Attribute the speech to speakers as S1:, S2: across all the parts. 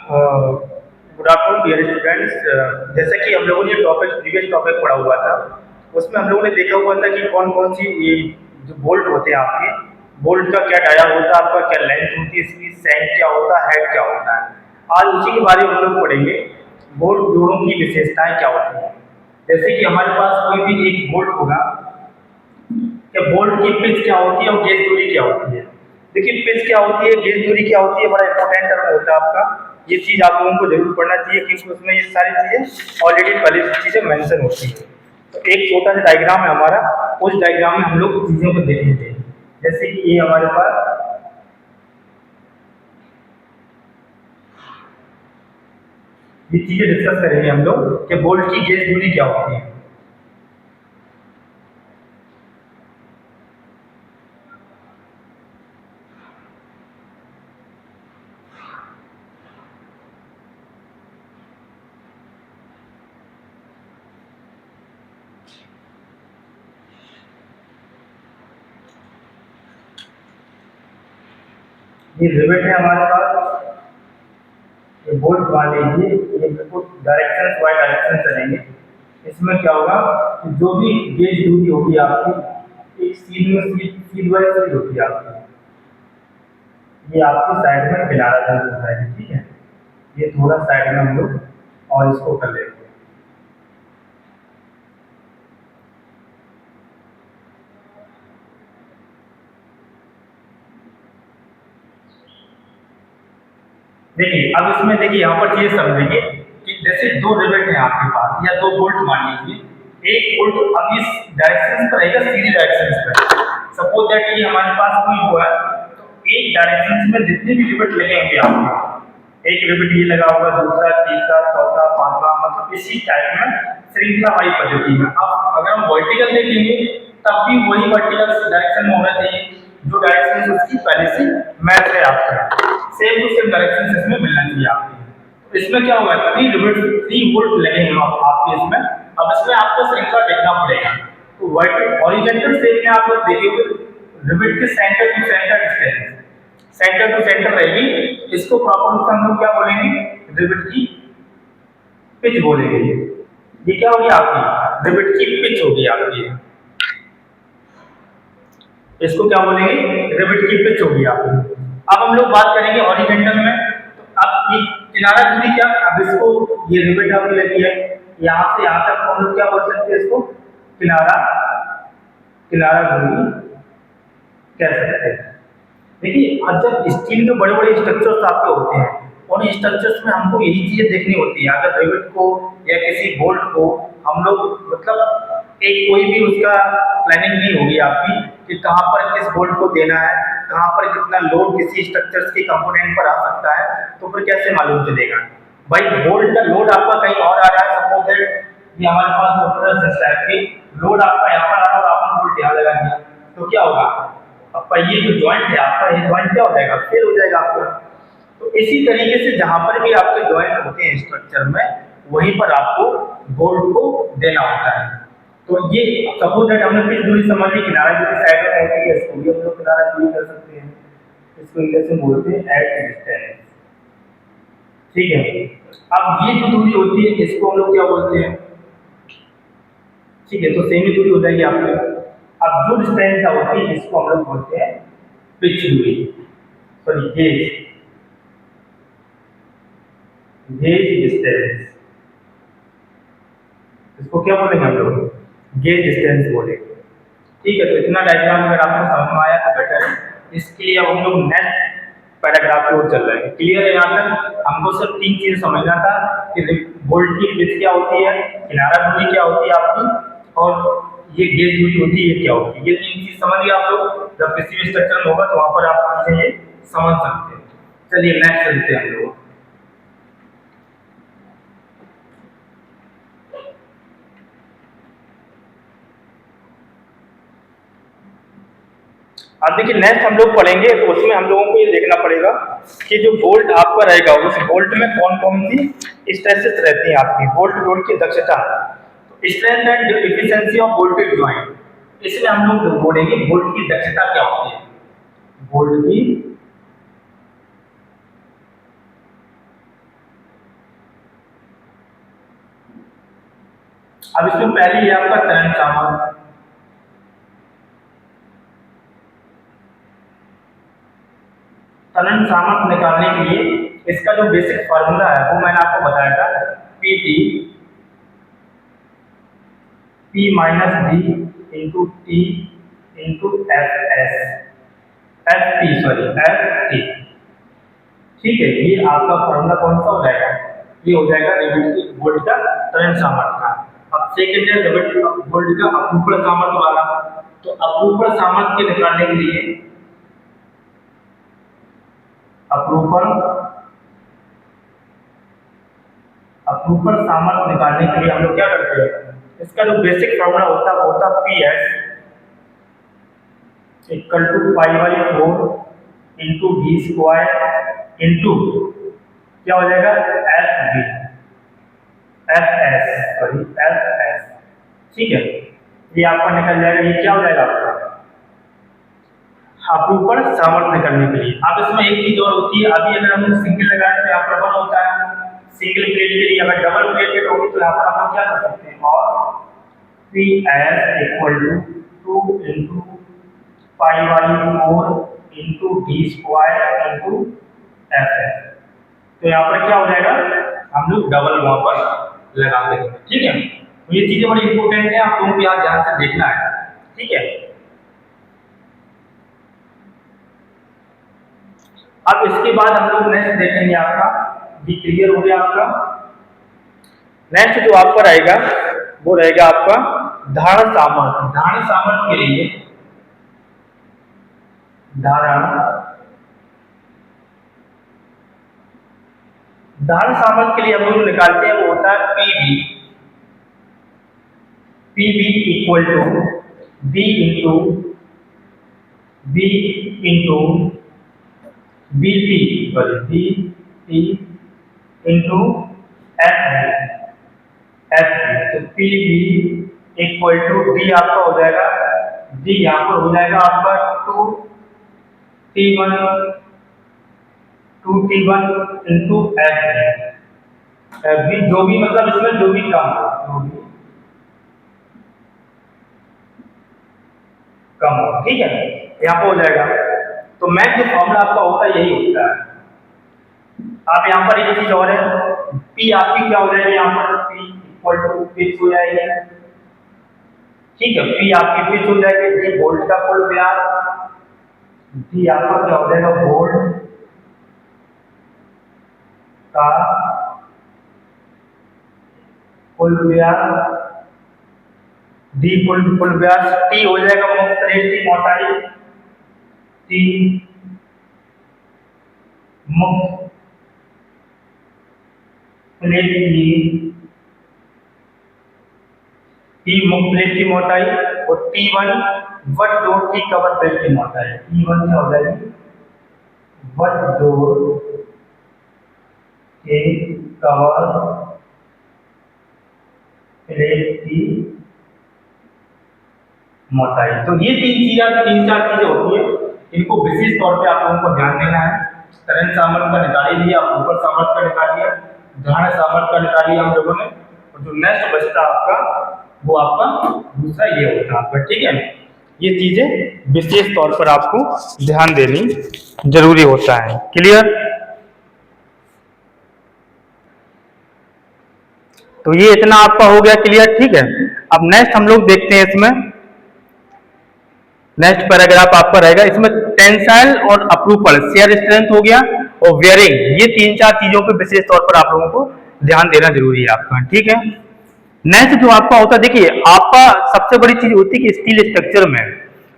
S1: Good afternoon dear students. जैसे कि हम लोगों ने प्रीवियस टॉपिक पढ़ा हुआ था, उसमें हम लोगों ने देखा हुआ था कि कौन कौन सी ये जो बोल्ट होते हैं आपके, बोल्ट का क्या डाया होता है, आपका क्या लेंथ होती है, इसकी सेंट क्या होता है, हेड क्या होता है। आज उसी के बारे में हम लोग पढ़ेंगे, बोल्ट जोड़ों की विशेषताएं क्या होती हैं। जैसे कि हमारे पास कोई भी एक बोल्ट होगा, कि बोल्ट की पिच क्या होती है और गेज दूरी क्या होती है। देखिए पिच क्या होती है, गेज दूरी क्या होती है, बड़ा इंपॉर्टेंट टर्म होता है आपका। ये चीज आप लोगों को जरूर पढ़ना चाहिए क्योंकि उसमें ये सारी चीजें ऑलरेडी पहले से चीजें मेंशन होती है। तो एक छोटा सा डायग्राम है हमारा, उस डायग्राम में हम लोग चीजों को देखेंगे। जैसे कि ये हमारे पास ये चीजें डिस्कस करेंगे हम लोग कि बोल्ट की गेज दूरी क्या होती है। ये रिवेट है हमारे पास, ये बोल्ट मान लीजिए, ये बिल्कुल डायरेक्शन वाई डायरेक्शन चलेंगे। इसमें क्या होगा कि जो भी गेज दूरी होगी आपकी, एक सीध में सीध वाई सीध होती है आपकी, ये आपकी साइड में किनारा दर्ज होता है, ठीक है। ये थोड़ा साइड में हम लोग और इसको कर लेते हैं। देखिए अब इसमें देखिए यहाँ पर चीज समझेंगे कि जैसे दो रिवेट है आपके पास या दो बोल्ट मान लीजिए, एक बोल्ट अब इस डायरेक्शन पर रहेगा, सीधी डायरेक्शन पर। सपोज दैट ये हमारे पास कोई हुआ है, तो एक डायरेक्शन में जितने भी रिवेट लगे होंगे आपके, एक रिवेट ये लगा होगा, दूसरा, तीसरा, चौथा, पांचवा, मतलब इसी टाइप में श्रृंखला वाई पद्धति में। अब अगर हम वर्टिकल देखेंगे तब भी वही वर्टिकल डायरेक्शन में होना चाहिए जो डायरेक्शन उसकी पहले से मैच है आपका, सेम टू सेम डायरेक्शन इसमें मिलना चाहिए आपको। तो इसमें क्या होगा, थ्री वोल्ट लगेंगे आपके इसमें। अब इसमें आपको श्रृंखला देखना पड़ेगा। तो वर्टिकल हॉरिजॉन्टल शेप में आप लोग देखिए, रिवेट के centre to centre distance, centre to centre रहेगी। इसको प्रॉपर रूप से हम लोग क्या बोलेंगे, रिवेट की पिच बोलेंगे। ये क्या होगी आपकी, रिवेट की पिच होगी आपकी, इसको क्या बोलेंगे, रिवेट की पिच होगी आपकी। अब हम लोग बात करेंगे हॉरिजॉन्टल में। तो अब ये किनारा दूरी क्या, अब इसको ये रिवेट आपकी लगी है, यहाँ से यहाँ तक हम लोग क्या बोल सकते हैं, इसको किनारा किनारा दूरी कह सकते हैं। देखिए अब जब स्टील के बड़े बड़े स्ट्रक्चर्स आपके होते हैं, उन स्ट्रक्चर्स में हमको यही चीजें देखनी होती है। अगर रिवेट को या किसी बोल्ट को हम लोग मतलब एक कोई भी उसका प्लानिंग नहीं होगी आपकी कि कहाँ पर किस बोल्ट को देना है, कहाँ पर कितना लोड किसी स्ट्रक्चर्स के कंपोनेंट पर आ सकता है, तो फिर कैसे मालूम चलेगा। भाई बोल्ट का लोड आपका कहीं और आ रहा है, सपोज दैट ये हमारे पास मोटर है कि लोड आपका यहाँ पर आ रहा है और आपने बोल्ट यहाँ लगा दिया, तो क्या होगा, आपका ये जो जॉइंट है आपका, ये जॉइंट क्या हो जाएगा, फेल हो जाएगा आपका। तो इसी तरीके से जहां पर भी आपके जॉइंट होते हैं स्ट्रक्चर में, वहीं पर आपको बोल्ट को देना होता है। तो ये सपोज दैट हमने पिच दूरी समझ ली, किनारा दूरी साइड में होती है, इसको भी हम लोग किनारा दूरी कर सकते हैं। इसको इंग्लिश में बोलते हैं एट डिस्टेंस, ठीक है। अब ये जो दूरी होती है इसको हम लोग क्या बोलते हैं, ठीक है, तो सेमी दूरी हो जाएगी आपकी। अब जो डिस्टेंस होती है इसको हम लोग बोलते हैं पिच दूरी, सॉरी गेज, गेज डिस्टेंस, इसको क्या बोलेंगे हम लोग, गेज डिस्टेंस बोलेंगे। ठीक है, तो इतना डायग्राम अगर आपको समझ में आया तो बेटर है। इसके लिए अब हम लोग नेक्स्ट पैराग्राफ की ओर चल रहे हैं। क्लियर है यहाँ तक, हमको सिर्फ तीन चीजें समझना था कि बोल्ट की पिच क्या होती है, किनारा दूरी क्या होती है आपकी, और ये गेज दूरी होती है, ये क्या होती है। ये तीन चीज समझ लिया आप लोग, जब किसी भी स्ट्रक्चर में होगा तो वहां पर आप चीजें ये समझ सकते हैं। चलिए नेक्स्ट चलते हैं हम लोग। अब देखिए नेक्स्ट हम लोग पढ़ेंगे, तो उसमें हम लोगों को ये देखना पड़ेगा कि जो बोल्ट आपका रहेगा उस बोल्ट में कौन कौन सी स्ट्रेसेस रहती हैं आपकी, बोल्ट जोड़ की दक्षता, strength and efficiency of bolted joint, इसमें हम लोग बोलेंगे बोल्ट की दक्षता क्या होती है, बोल्ट की अब इसमें पहले ये आपका तरण सामर्थ्य, तरण सामर्थ्य निकालने के लिए इसका जो बेसिक फार्मूला है वो मैंने आपको बताया था, P P minus D into T into F S, F T sorry F T. ठीक है, ये आपका फॉर्मूला कौन सा हो जाएगा, ये हो जाएगा रेडिएटिव वोल्ट का तरण सामर्थ्य का। अब सेकंड है रेडिएटिव वोल्ट का अपरूपण सामर्थ्य वाला। तो अपरूपण सामर्थ्य के निकालने के लिए अपरूपण अपरूपण सामर्थ्य निकालने के लिए हम लोग क्या करते हैं, इसका जो बेसिक फॉर्मूला होता है वो होता है P S equal to pi by 4 into D square into क्या हो जाएगा F B F S sorry F S. ठीक है, ये आपका निकल जाएगा, ये क्या हो जाएगा आपका अपरूपण सामर्थ्य निकलने के लिए। अब इसमें एक चीज और होती है, अभी अगर हम सिंगल लगाए तो यहाँ पर 1 होता है सिंगल प्लेट के लिए, अगर डबल प्लेटेड होगी तो यहाँ पर हम लोग क्या कर सकते हैं, और P S equal to 2 into pi by 4 into D square into F S. तो यहाँ पर क्या हो जाएगा, हम लोग डबल वहां पर लगा देंगे। ठीक है, तो ये चीजें बड़ी इंपॉर्टेंट है, आप लोगों को यहाँ ध्यान से देखना है। ठीक है, अब इसके बाद हम लोग नेक्स्ट देखेंगे, आपका ये क्लियर हो गया आपका। नेक्स्ट जो आपका रहेगा वो रहेगा आपका धारण सामर्थ्य। धारण सामर्थ्य के लिए धारण सामर्थ्य के लिए हम लोग निकालते हैं, वो होता है PB equal to B into BP sorry BP into F तो पीबी इक्वल टू डी आपका हो जाएगा, डी यहाँ पर हो जाएगा आपका 2T1 इंटू एफ बी, जो भी मतलब इसमें जो भी कम हो। ठीक है, यहाँ पर हो जाएगा। तो मैथ जो फॉर्मूला आपका होता है यही होता है। आप यहाँ पर एक चीज और है, पी आपकी क्या हो जाएगी, यहाँ पर पी इक्वल टू पिच हो जाएगी। ठीक है, पी आपकी पिच हो जाएगी, डी वोल्ट का कुल व्यास, डी आपका क्या हो जाएगा वोल्ट का कुल व्यास, डी कुल व्यास, टी हो जाएगा मुक्त प्लेट की मोटाई, टी मुक्त प्लेट की मोटाई, और T1 वट जोड़ की कवर प्लेट की मोटाई। T1 क्या हो जाएगी, वट जोड़ के कवर प्लेट की मोटाई। तो ये तीन चार चीजें होती है, इनको विशेष तौर पे आप लोगों को ध्यान देना है। तरण सामर्थ्य का निकाल लिया, ऊपर सामर्थ्य का निकाल लिया, धारण सामर्थ्य का निकाल लिया हम लोगों ने, और जो नेक्स्ट बचता आपका वो आपका दूसरा ये होता है आपका। ठीक है, ये चीजें विशेष तौर पर आपको ध्यान देनी जरूरी होता है। क्लियर? तो ये इतना आपका हो गया क्लियर। ठीक है, अब नेक्स्ट हम लोग देखते हैं, इसमें नेक्स्ट पैराग्राफ आपका रहेगा, इसमें टेंसाइल और अपरूपण, शेयर स्ट्रेंथ हो गया और वेयरिंग, ये तीन चार चीजों पे विशेष तौर पर आप लोगों को ध्यान देना जरूरी है आपका। ठीक है, नेक्स्ट जो आपका होता है, देखिए आपका सबसे बड़ी चीज होती है कि स्टील स्ट्रक्चर में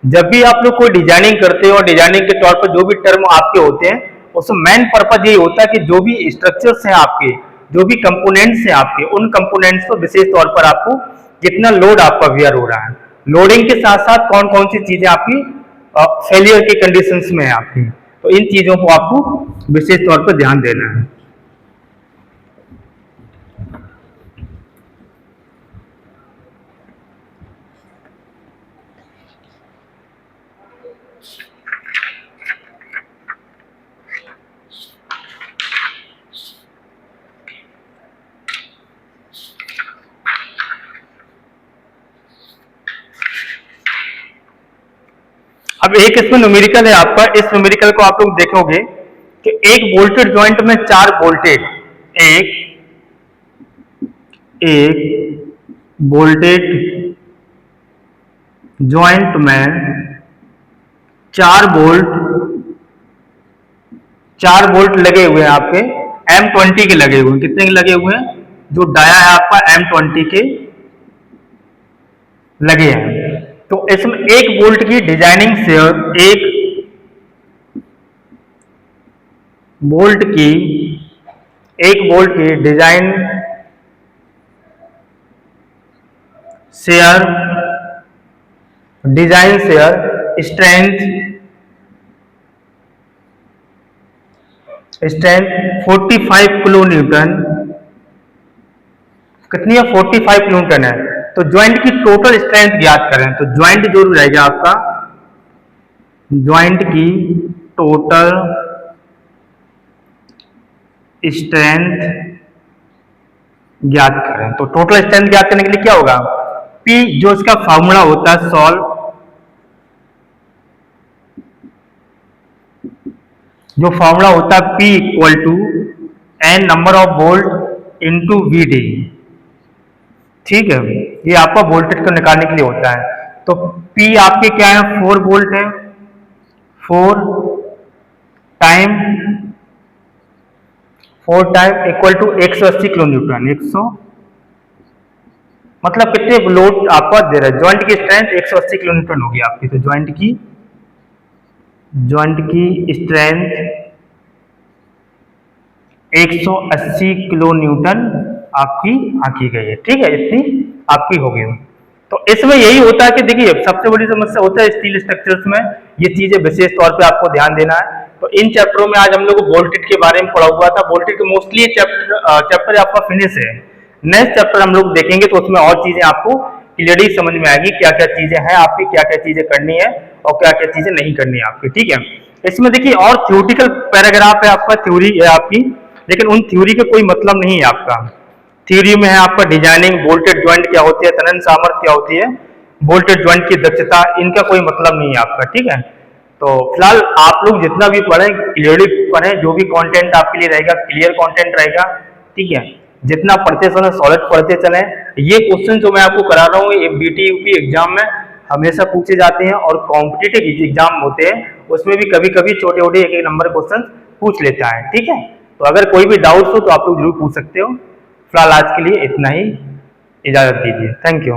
S1: जब भी आप लोग कोई डिजाइनिंग करते हो और डिजाइनिंग के तौर पर जो भी टर्म आपके होते हैं, उसमें मेन पर्पज यही होता है कि जो भी स्ट्रक्चर्स हैं आपके, जो भी कंपोनेंट्स हैं आपके, उन कंपोनेंट्स को विशेष तौर पर आपको कितना लोड आपका वेयर हो रहा है, लोडिंग के साथ साथ कौन कौन सी चीजें आपकी फेलियर की कंडीशंस में है आपकी, तो इन चीजों को आपको विशेष तौर पर ध्यान देना है। अब एक इसमें न्यूमेरिकल है आपका, इस न्यूमेरिकल को आप लोग देखोगे कि एक वोल्टेज ज्वाइंट में 4 वोल्टेज, एक वोल्टेज ज्वाइंट में 4 वोल्ट लगे हुए हैं आपके M20 के लगे हुए हैं। कितने के लगे हुए हैं? जो डाया है आपका M20 के लगे हैं। तो इसमें 1 वोल्ट की डिजाइनिंग शेयर, 1 वोल्ट की design shear strength 45 kilo Newton. कितनी है? 45 किलो न्यूटन है। तो ज्वाइंट की टोटल स्ट्रेंथ ज्ञात करें। तो ज्वाइंट जो रहेगा आपका, ज्वाइंट की टोटल स्ट्रेंथ ज्ञात करें। तो टोटल स्ट्रेंथ ज्ञात करने के लिए क्या होगा? P जो इसका फॉर्मूला होता है सॉल्व, जो फॉर्मूला होता है P equal to N number of volt into VD। ठीक है, ये आपका वोल्टेज को निकालने के लिए होता है। तो P आपके क्या है? 4 वोल्ट है। 4 time equal to 180 kilo newton. 100 मतलब कितने लोड आपका दे रहा है? ज्वाइंट की स्ट्रेंथ 180 किलो न्यूटन होगी आपकी। तो ज्वाइंट की स्ट्रेंथ 180 किलो न्यूटन आपकी आंकी गई है। ठीक है, इतनी आपकी होगी। तो इसमें यही होता है कि देखिए सबसे बड़ी समस्या होता है स्टील स्ट्रक्चर्स में, ये चीजें विशेष तौर पे आपको ध्यान देना है। तो इन चैप्टरों में आज हम लोग वोल्टेज के बारे में पढ़ा हुआ था। वोल्टेज के मोस्टली चैप्टर आपका फिनिश है। नेक्स्ट चैप्टर हम लोग देखेंगे तो उसमें और चीजें आपको क्लियरली समझ में आएगी, क्या क्या चीजें हैं आपकी, क्या क्या चीजें करनी है और क्या क्या चीजें नहीं करनी है आपकी। ठीक है, इसमें देखिए और थ्योरेटिकल पैराग्राफ है आपका, थ्योरी है आपकी, लेकिन उन थ्योरी का कोई मतलब नहीं है आपका। थ्योरी में है आपका डिजाइनिंग, वोल्टेज ज्वाइंट क्या होती है, तनन सामर्थ्य क्या होती है, वोल्टेज ज्वाइंट की दक्षता, इनका कोई मतलब नहीं है आपका। ठीक है, तो फिलहाल आप लोग जितना भी पढ़ें क्लियरली पढ़ें, जो भी कंटेंट आपके लिए रहेगा क्लियर कंटेंट रहेगा। ठीक है, जितना पढ़ते समय सॉलिड पढ़ते चलें। ये क्वेश्चन जो मैं आपको करा रहा हूँ ये BT UP एग्जाम में हमेशा पूछे जाते हैं और कॉम्पिटिटिव एग्जाम होते हैं उसमें भी कभी कभी छोटे छोटे एक एक नंबर क्वेश्चन पूछ लेता है। ठीक है, तो अगर कोई भी डाउट्स हो तो आप लोग जरूर पूछ सकते हो। फिलहाल आज के लिए इतना ही, इजाजत दीजिए। Thank you.